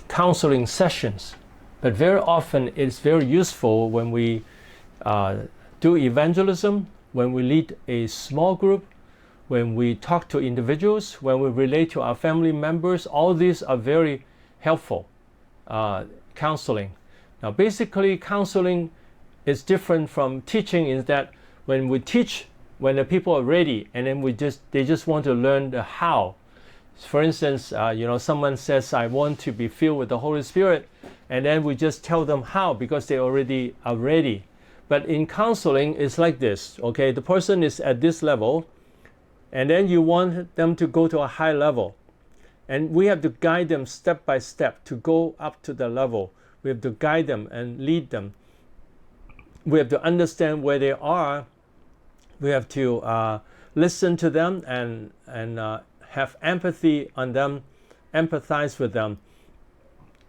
counseling sessions, but very often it's very useful when we do evangelism, when we lead a small group, when we talk to individuals, when we relate to our family members. All these are very helpful counseling. Now basically counseling is different from teaching in that when we teach, when the people are ready, and then they just want to learn the how. For instance, someone says, I want to be filled with the Holy Spirit, and then we just tell them how because they already are ready. But in counseling, it's like this, okay? The person is at this level, and then you want them to go to a high level. And we have to guide them step by step to go up to the level. We have to guide them and lead them. We have to understand where they are. We have to listen to them and have empathy on them, empathize with them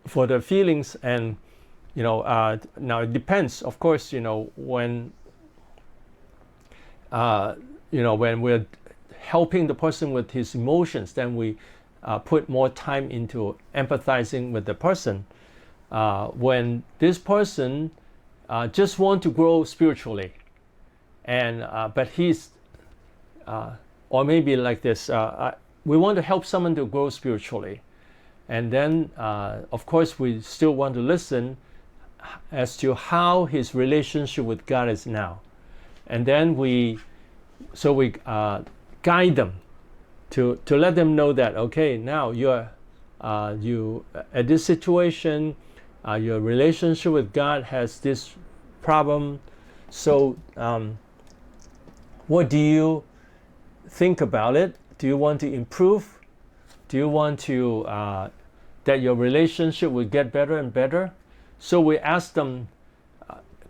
for their feelings. And now it depends, of course, when we're helping the person with his emotions, then we put more time into empathizing with the person. When this person just want to grow spiritually, and but he's or maybe like this, we want to help someone to grow spiritually, and then of course we still want to listen as to how his relationship with God is now, and then we guide them to let them know that, okay, now you at this situation, your relationship with God has this problem. So what do you think about it? Do you want to improve? Do you want to that your relationship will get better and better? So we ask them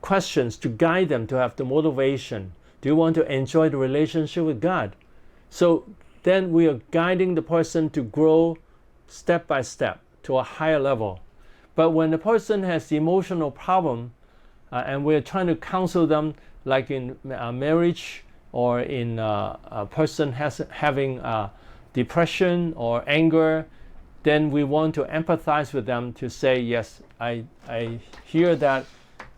questions to guide them to have the motivation. Do you want to enjoy the relationship with God? So then we are guiding the person to grow step by step to a higher level. But when the person has the emotional problem, and we're trying to counsel them, like in marriage, or in a person having depression or anger, then we want to empathize with them to say, yes, I hear that,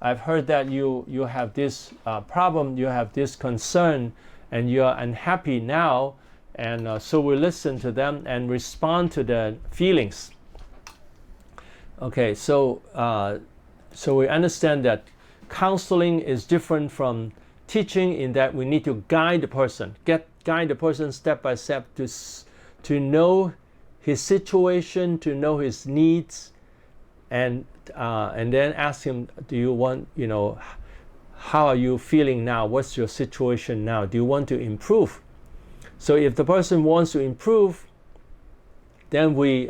I've heard that you have this problem, you have this concern, and you're unhappy now, and so we listen to them and respond to the feelings. Okay, so we understand that counseling is different from teaching in that we need to guide the person, guide the person step by step to know his situation, to know his needs, and then ask him, do you want, how are you feeling now? What's your situation now? Do you want to improve? So if the person wants to improve, then we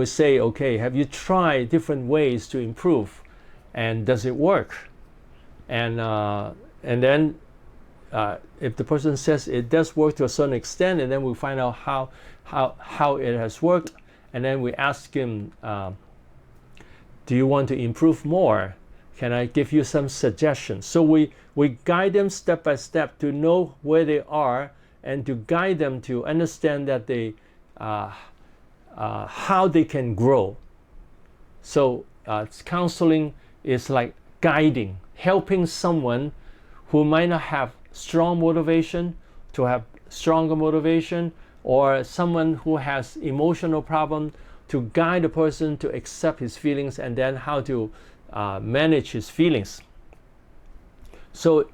say, okay, have you tried different ways to improve, and does it work? And then if the person says it does work to a certain extent, and then we find out how it has worked, and then we ask him, do you want to improve more? Can I give you some suggestions? So we guide them step by step to know where they are, and to guide them to understand that they how they can grow. So counseling is like guiding, helping someone who might not have strong motivation to have stronger motivation, or someone who has emotional problem, to guide the person to accept his feelings, and then how to manage his feelings. So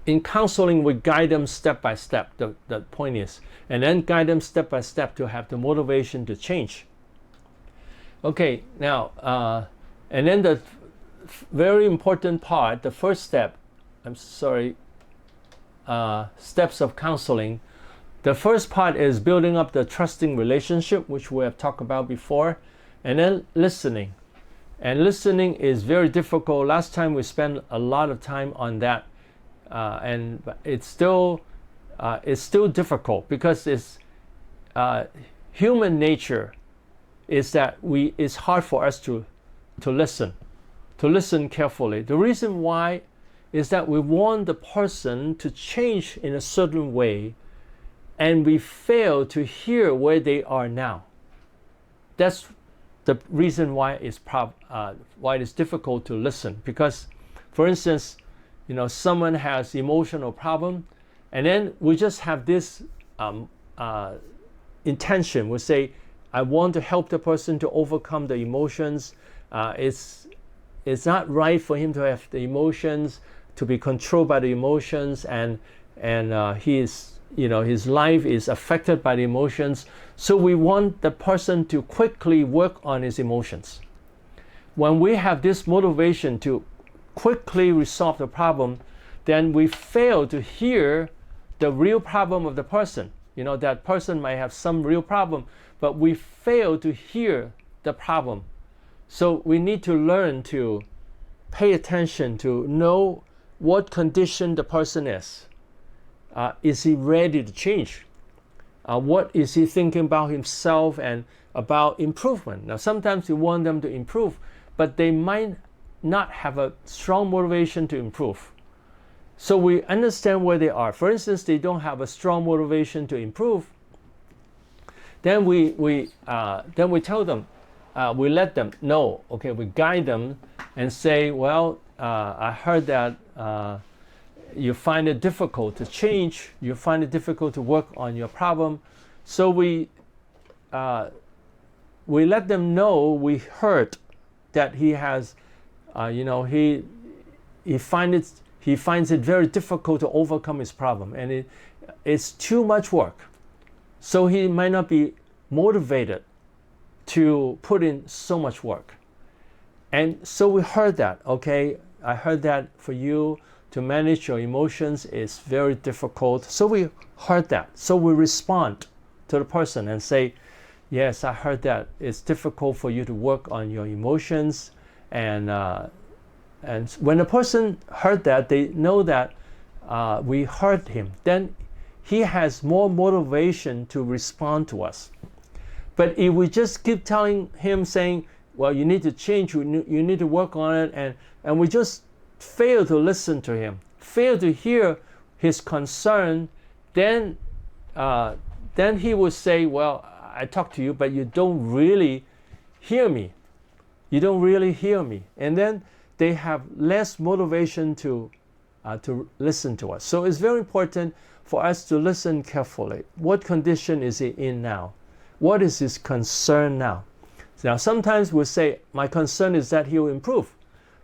in counseling, we guide them step by step, the point is, and then guide them step by step to have the motivation to change. Okay, now, and then the very important part, the first step, steps of counseling. The first part is building up the trusting relationship, which we have talked about before, and then listening. And listening is very difficult. Last time we spent a lot of time on that, and it's still difficult because it's human nature is that it's hard for us to listen carefully. The reason why is that we want the person to change in a certain way, and we fail to hear where they are now. That's the reason why it is difficult to listen. Because, for instance, someone has emotional problem, and then we just have this intention. We say, I want to help the person to overcome the emotions. It's not right for him to have the emotions, to be controlled by the emotions, and his life is affected by the emotions. So we want the person to quickly work on his emotions. When we have this motivation to quickly resolve the problem, then we fail to hear the real problem of the person. That person might have some real problem, but we fail to hear the problem. So we need to learn to pay attention to know what condition the person is. Is he ready to change? What is he thinking about himself and about improvement? Now, sometimes we want them to improve, but they might not have a strong motivation to improve. So we understand where they are. For instance, they don't have a strong motivation to improve. Then we tell them, we let them know. Okay, we guide them and say, well, I heard that you find it difficult to change. You find it difficult to work on your problem. So we let them know we heard that he has, he finds it very difficult to overcome his problem, and it's too much work. So he might not be motivated to put in so much work. And so we heard that. Okay, I heard that for you to manage your emotions is very difficult. So we heard that. So we respond to the person and say, yes, I heard that it's difficult for you to work on your emotions. And when the person heard that, they know that we heard him. Then he has more motivation to respond to us. But if we just keep telling him, saying, well, you need to change, you need to work on it, and we just fail to listen to him, fail to hear his concern, then he will say, well, I talk to you, but you don't really hear me. You don't really hear me. And then they have less motivation to listen to us. So it's very important for us to listen carefully. What condition is he in now? What is his concern now? Now, sometimes we'll say, my concern is that he'll improve.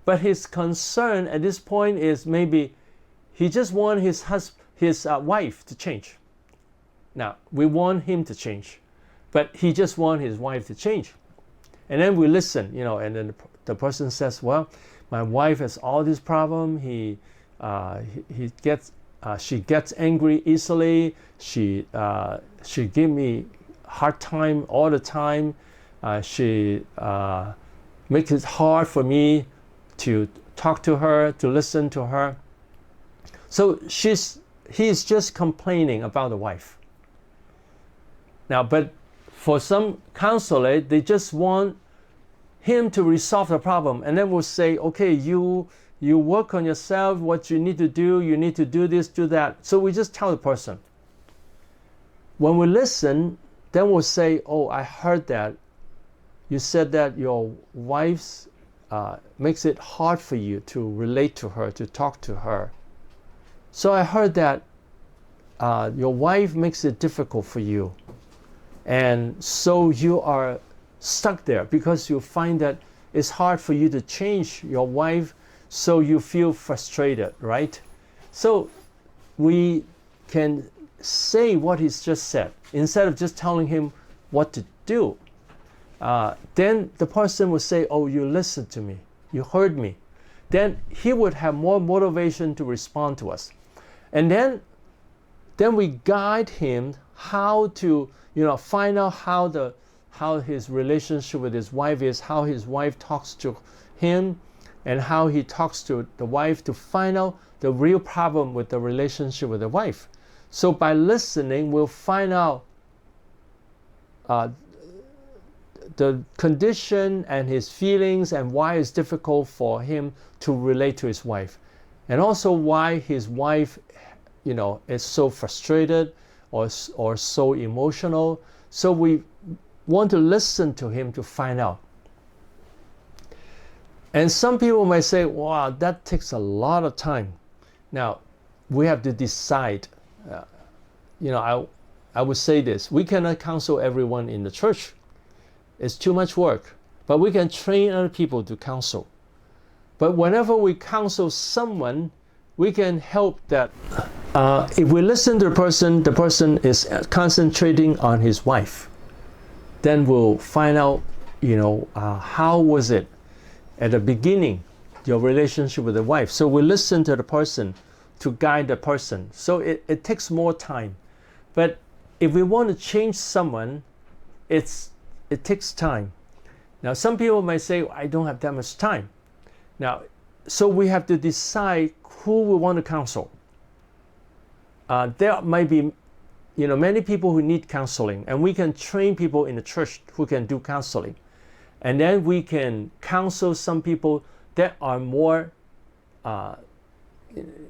But his concern at this point is maybe he just wants his wife to change. Now, we want him to change, but he just wants his wife to change. And then we listen, and then the person says, well, my wife has all this problem. She gets angry easily. She give me hard time all the time. She makes it hard for me to talk to her, to listen to her. So he's just complaining about the wife. Now, but for some counselor, they just want him to resolve the problem, and then we'll say, okay, you work on yourself, what you need to do this, do that. So we just tell the person. When we listen, then we'll say, oh, I heard that you said that your wife's makes it hard for you to relate to her, to talk to her. So I heard that your wife makes it difficult for you. And so you are stuck there because you find that it's hard for you to change your wife, so you feel frustrated, right? So we can say what he's just said instead of just telling him what to do. Then the person will say, oh, you listened to me, you heard me. Then he would have more motivation to respond to us. And then we guide him how to, find out how his relationship with his wife is, how his wife talks to him, and how he talks to the wife, to find out the real problem with the relationship with the wife. So by listening, we'll find out the condition and his feelings and why it's difficult for him to relate to his wife. And also why his wife, is so frustrated, or so emotional. So we want to listen to him to find out. And some people might say, wow, that takes a lot of time. Now, we have to decide. I would say this: we cannot counsel everyone in the church. It's too much work. But we can train other people to counsel. But whenever we counsel someone, we can help that. If we listen to the person is concentrating on his wife. Then we'll find out, how was it at the beginning, your relationship with the wife. So we listen to the person to guide the person. So it takes more time. But if we want to change someone, it takes time. Now, some people might say, I don't have that much time. Now, so we have to decide who we want to counsel. There might be, many people who need counseling, and we can train people in the church who can do counseling. And then we can counsel some people that are more,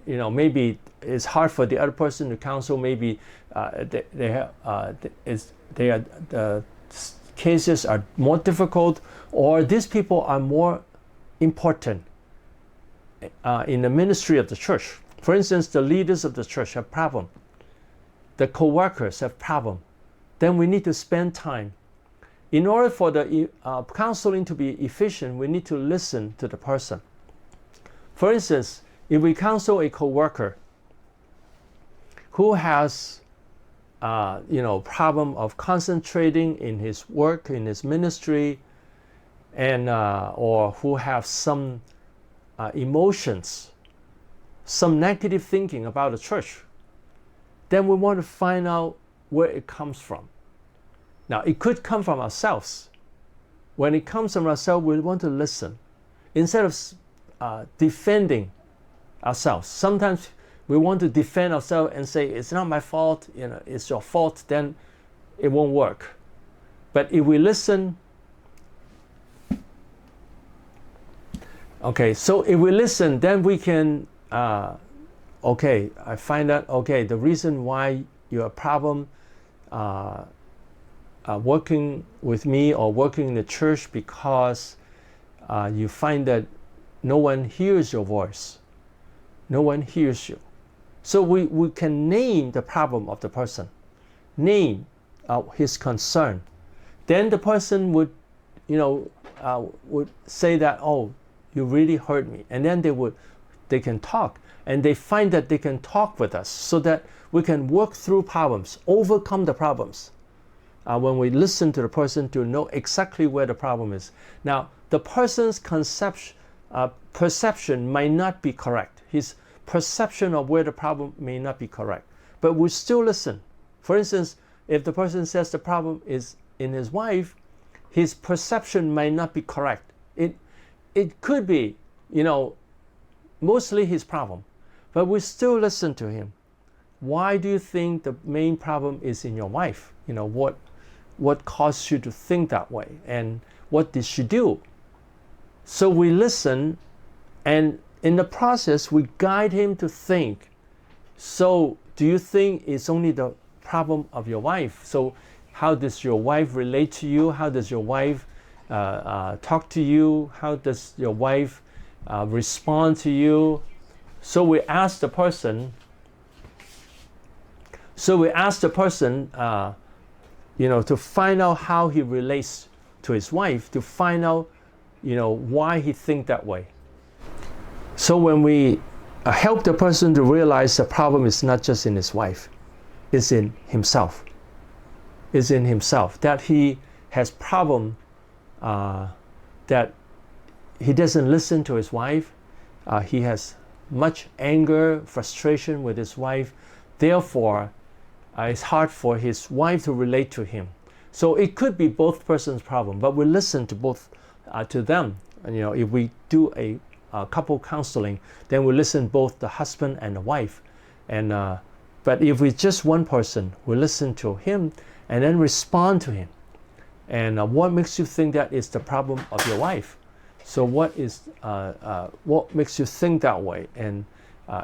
maybe it's hard for the other person to counsel. Maybe the cases are more difficult, or these people are more important in the ministry of the church. For instance, the leaders of the church have problem. The co-workers have problem. Then we need to spend time. In order for the counseling to be efficient, we need to listen to the person. For instance, if we counsel a co-worker who has problem of concentrating in his work, in his ministry, and or who have some emotions, some negative thinking about the church, then we want to find out where it comes from. Now, it could come from ourselves. When it comes from ourselves, we want to listen instead of defending ourselves. Sometimes we want to defend ourselves and say, it's not my fault, it's your fault, then it won't work. But if we listen, so if we listen, then we can, I find out, the reason why you have a problem working with me or working in the church because you find that no one hears your voice. No one hears you. So we can name the problem of the person, name his concern. Then the person would say that, oh, you really hurt me. And then they can talk. And they find that they can talk with us so that we can work through problems, overcome the problems. When we listen to the person to know exactly where the problem is. Now, the person's perception might not be correct. His perception of where the problem may not be correct. But we still listen. For instance, if the person says the problem is in his wife, his perception might not be correct. It could be, mostly his problem. But we still listen to him. Why do you think the main problem is in your wife? What caused you to think that way? And what did she do? So we listen, and in the process, we guide him to think. So do you think it's only the problem of your wife? So how does your wife relate to you? How does your wife talk to you? How does your wife respond to you? So we ask the person, to find out how he relates to his wife, to find out, why he thinks that way. So when we help the person to realize the problem is not just in his wife, it's in himself. It's in himself, that he has problem, that he doesn't listen to his wife. He has much anger, frustration with his wife. Therefore, it's hard for his wife to relate to him. So it could be both persons' problem, but we listen to both to them. And, if we do a couple counseling, then we listen both the husband and the wife. And but if we just one person, we listen to him and then respond to him. And what makes you think that is the problem of your wife? So what makes you think that way? And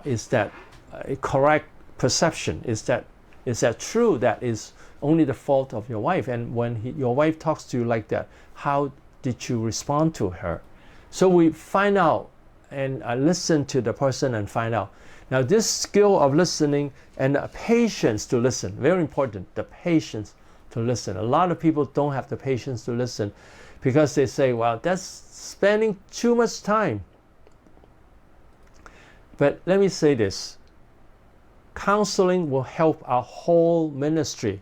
is that a correct perception? Is that is that true? That is only the fault of your wife. And when your wife talks to you like that, how did you respond to her? So we find out and listen to the person and find out. Now this skill of listening and the patience to listen, very important, the patience to listen. A lot of people don't have the patience to listen because they say, well, that's spending too much time. But let me say this. Counseling will help our whole ministry.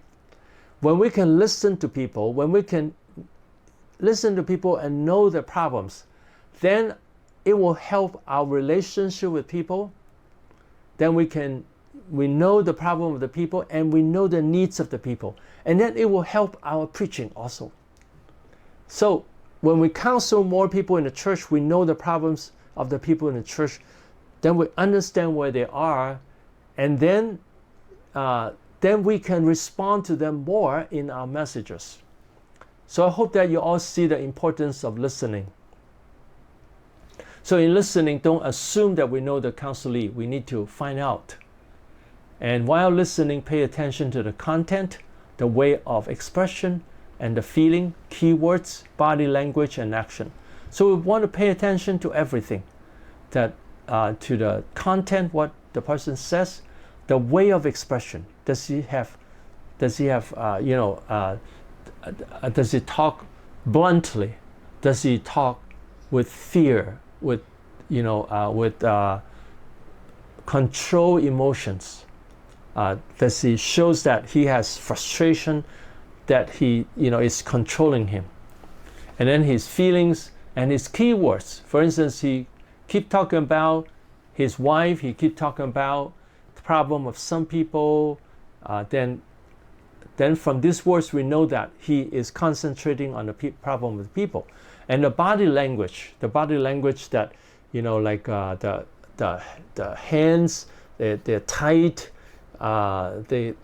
When we can listen to people, when we can listen to people and know their problems, then it will help our relationship with people. Then we know the problem of the people and we know the needs of the people. And then it will help our preaching also. So when we counsel more people in the church, we know the problems of the people in the church, then we understand where they are, and then we can respond to them more in our messages. So I hope that you all see the importance of listening. So in listening, don't assume that we know the counselee. We need to find out. And while listening, pay attention to the content, the way of expression, and the feeling, keywords, body language, and action. So we want to pay attention to everything. That to the content, what the person says, the way of expression. Does he talk bluntly? Does he talk with fear, with control emotions? Does he shows that he has frustration, that he is controlling him? And then his feelings and his keywords. For instance, he keep talking about his wife, he keep talking about the problem of some people, then from these words we know that he is concentrating on the problem of the people. And the body language that like the hands, they're tight, they're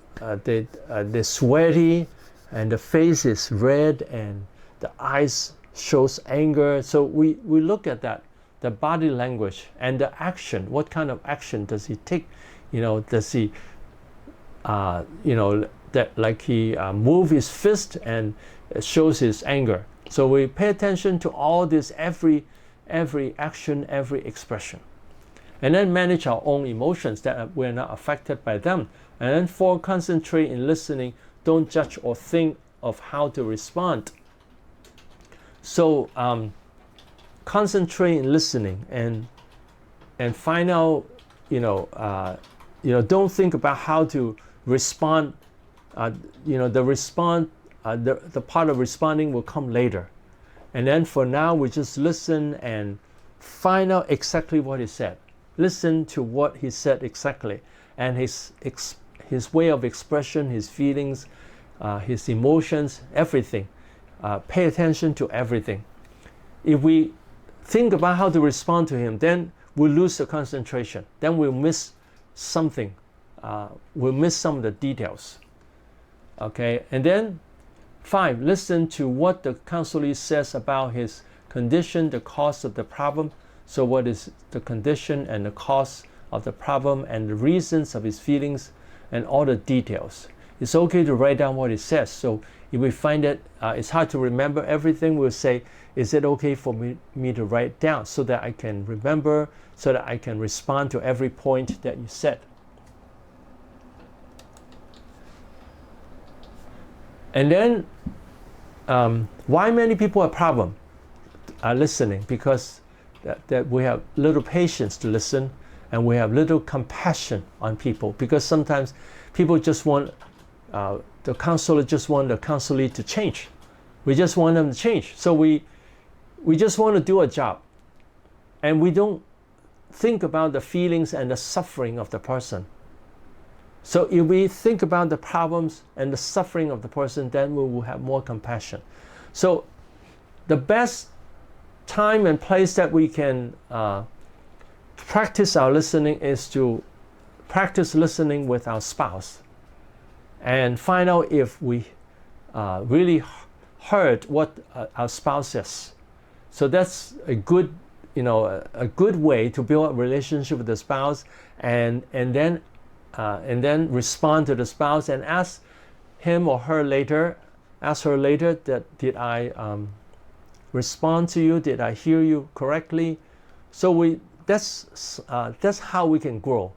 sweaty, and the face is red, and the eyes shows anger. So we look at that, the body language, and the action. What kind of action does he take? Does he that like he move his fist and shows his anger? So we pay attention to all this, every action, every expression, and then manage our own emotions, that we're not affected by them. And then concentrate in listening. Don't judge or think of how to respond. So concentrate in listening and find out. Don't think about how to respond. The part of responding will come later. And then for now, we just listen and find out exactly what he said. Listen to what he said exactly, and his way of expression, his feelings, his emotions, everything. Pay attention to everything. If we think about how to respond to him, then we'll lose the concentration. Then we'll miss something. We'll miss some of the details. Okay, and then 5, listen to what the counselee says about his condition, the cause of the problem. So what is the condition and the cause of the problem and the reasons of his feelings and all the details. It's okay to write down what he says. So if we find that it's hard to remember everything, we'll say, is it okay for me to write down so that I can remember, so that I can respond to every point that you said? And then, why many people have problem listening? Because that we have little patience to listen, and we have little compassion on people. Because sometimes people just want the counselor the counselee to change. We just want them to change. So we just want to do a job, and we don't think about the feelings and the suffering of the person. So if we think about the problems and the suffering of the person, then we will have more compassion. So the best time and place that we can practice our listening is to practice listening with our spouse and find out if we really heard what our spouse says. So that's a good, a good way to build a relationship with the spouse, and then and then respond to the spouse and ask him or her later, ask her later that did I respond to you? Did I hear you correctly? So that's how we can grow.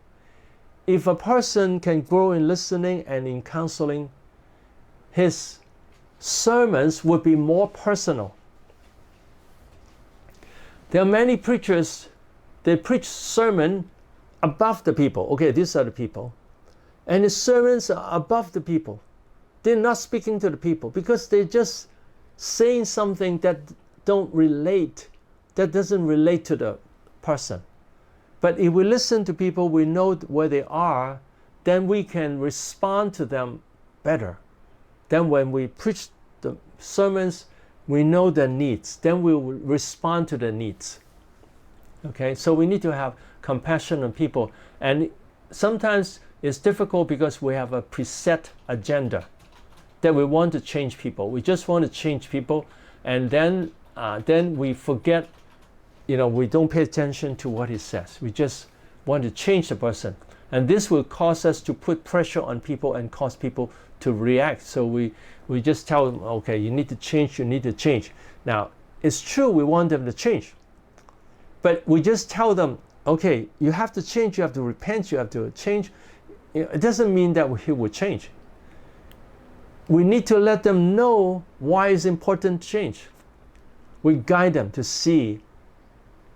If a person can grow in listening and in counseling, his sermons would be more personal. There are many preachers, they preach sermon above the people. Okay, these are the people. And his sermons are above the people. They're not speaking to the people because they're just saying something that doesn't relate to the person. But if we listen to people, we know where they are, then we can respond to them better. Then when we preach the sermons, we know their needs. Then we will respond to their needs. Okay, so we need to have compassion on people. And sometimes it's difficult because we have a preset agenda that we want to change people. We just want to change people, and then we forget, we don't pay attention to what he says. We just want to change the person. And this will cause us to put pressure on people and cause people to react. So we just tell them, okay, you need to change, you need to change. Now, it's true we want them to change. But we just tell them, okay, you have to change, you have to repent, you have to change. It doesn't mean that he will change. We need to let them know why it's important to change. We guide them to see,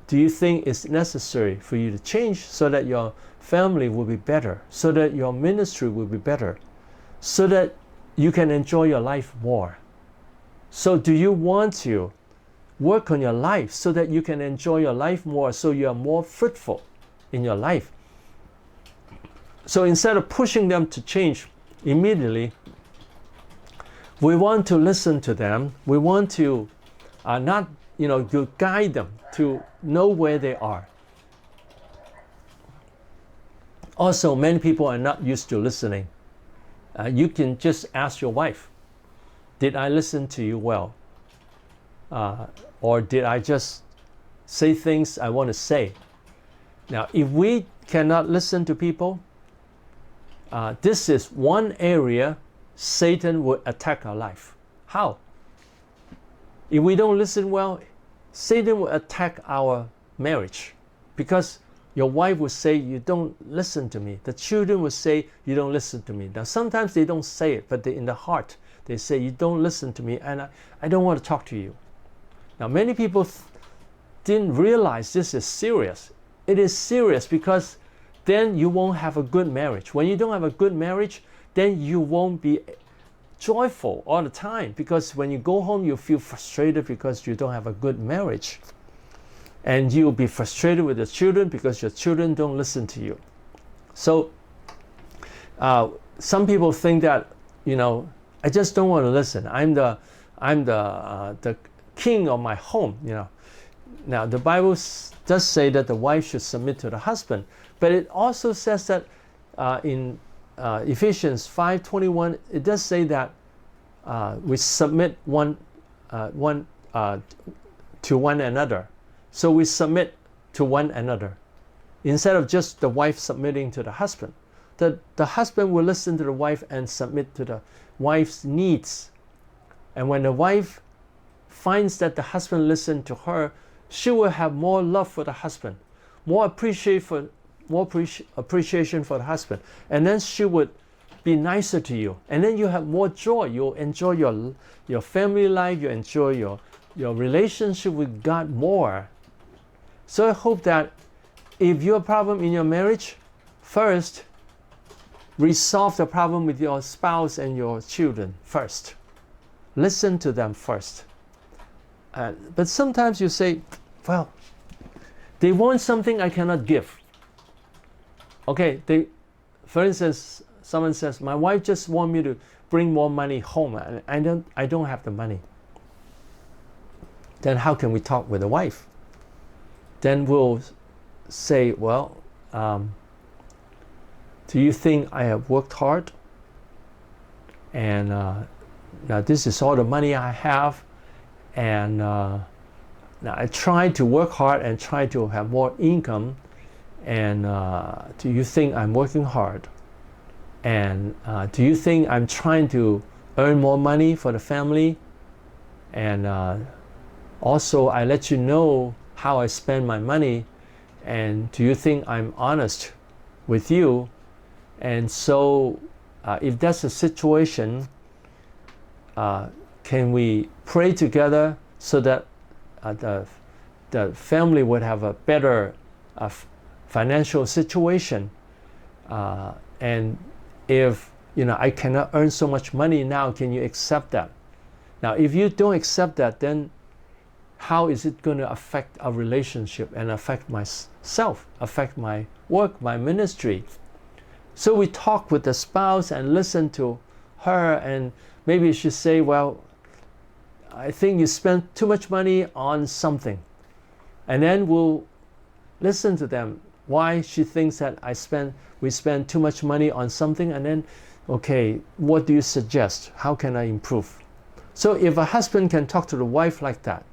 do you think it's necessary for you to change so that your family will be better, so that your ministry will be better, so that you can enjoy your life more? So do you want to work on your life so that you can enjoy your life more, so you are more fruitful in your life? So instead of pushing them to change immediately, we want to listen to them. We want to to guide them to know where they are. Also, many people are not used to listening. You can just ask your wife, did I listen to you well? Or did I just say things I want to say? Now, if we cannot listen to people, this is one area Satan will attack our life. How? If we don't listen well, Satan will attack our marriage, because your wife will say, you don't listen to me. The children will say, you don't listen to me. Now, sometimes they don't say it, but in the heart, they say, you don't listen to me, and I don't want to talk to you. Now, many people didn't realize this is serious. It is serious because then you won't have a good marriage. When you don't have a good marriage, then you won't be joyful all the time, because when you go home, you feel frustrated because you don't have a good marriage. And you'll be frustrated with your children because your children don't listen to you. So some people think that, I just don't want to listen. I'm the king of my home. Now the Bible does say that the wife should submit to the husband, but it also says that in Ephesians 5:21, it does say that we submit one to one another. So we submit to one another instead of just the wife submitting to the husband. The husband will listen to the wife and submit to the wife's needs. And when the wife finds that the husband listens to her, she will have more love for the husband, more appreciation for the husband, and then she would be nicer to you, and then you have more joy. You'll enjoy your family life, you enjoy your relationship with God more. So I hope that if you have a problem in your marriage, first resolve the problem with your spouse and your children first. Listen to them first. But sometimes you say, well, they want something I cannot give. Okay, for instance, someone says, my wife just wants me to bring more money home, and I don't have the money. Then how can we talk with the wife? Then we'll say, well, do you think I have worked hard? And now this is all the money I have, and now I try to work hard and try to have more income. And do you think I'm working hard? And do you think I'm trying to earn more money for the family? And also I let you know how I spend my money. And do you think I'm honest with you? And so if that's the situation, can we pray together so that the family would have a better financial situation? And if I cannot earn so much money now, can you accept that? Now, if you don't accept that, then how is it going to affect our relationship and affect myself, affect my work, my ministry? So we talk with the spouse and listen to her, and maybe she say, well, I think you spent too much money on something. And then we'll listen to them why she thinks that we spend too much money on something, and then, okay, what do you suggest? How can I improve? So if a husband can talk to the wife like that,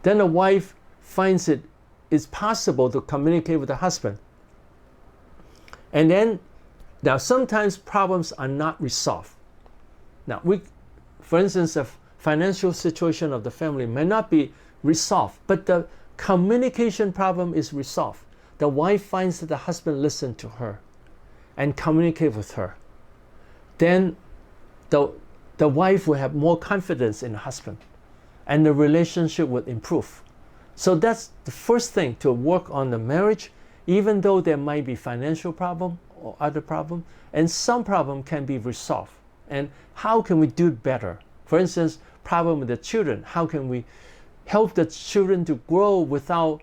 then the wife finds it is possible to communicate with the husband. And then, now sometimes problems are not resolved. Now, for instance, the financial situation of the family may not be resolved, but the communication problem is resolved. The wife finds that the husband listens to her and communicate with her. Then the wife will have more confidence in the husband, and the relationship will improve. So that's the first thing, to work on the marriage, even though there might be financial problem or other problem, and some problem can be resolved. And how can we do it better? For instance, problem with the children. How can we help the children to grow without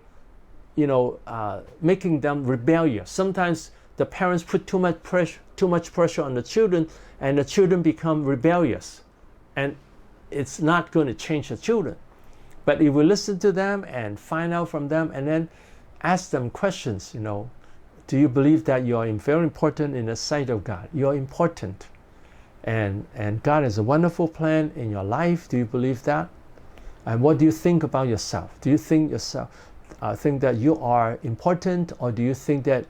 making them rebellious? Sometimes the parents put too much pressure on the children, and the children become rebellious, and it's not going to change the children. But if we listen to them and find out from them, and then ask them questions, do you believe that you are very important in the sight of God? You are important, and God has a wonderful plan in your life. Do you believe that? And what do you think about yourself? Do you think think that you are important, or do you think that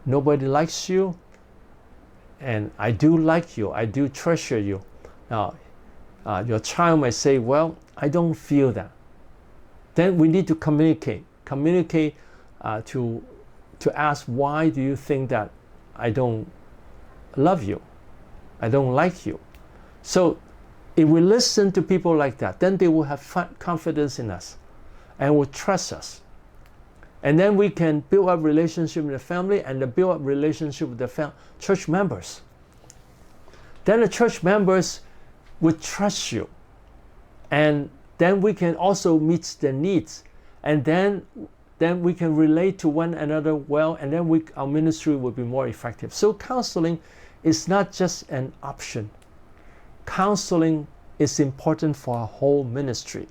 nobody likes you? And I do like you. I do treasure you. Now, your child might say, well, I don't feel that. Then we need to communicate to ask, why do you think that I don't love you? I don't like you. So if we listen to people like that, then they will have confidence in us and will trust us. And then we can build up relationship with the family, and build up relationship with the church members. Then the church members would trust you. And then we can also meet their needs. And then we can relate to one another well, and then our ministry will be more effective. So counseling is not just an option. Counseling is important for our whole ministry.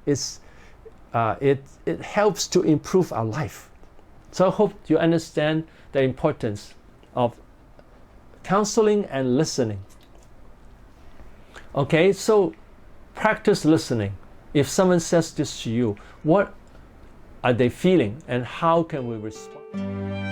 It helps to improve our life. So I hope you understand the importance of counseling and listening. Okay, so practice listening. If someone says this to you, what are they feeling, and how can we respond?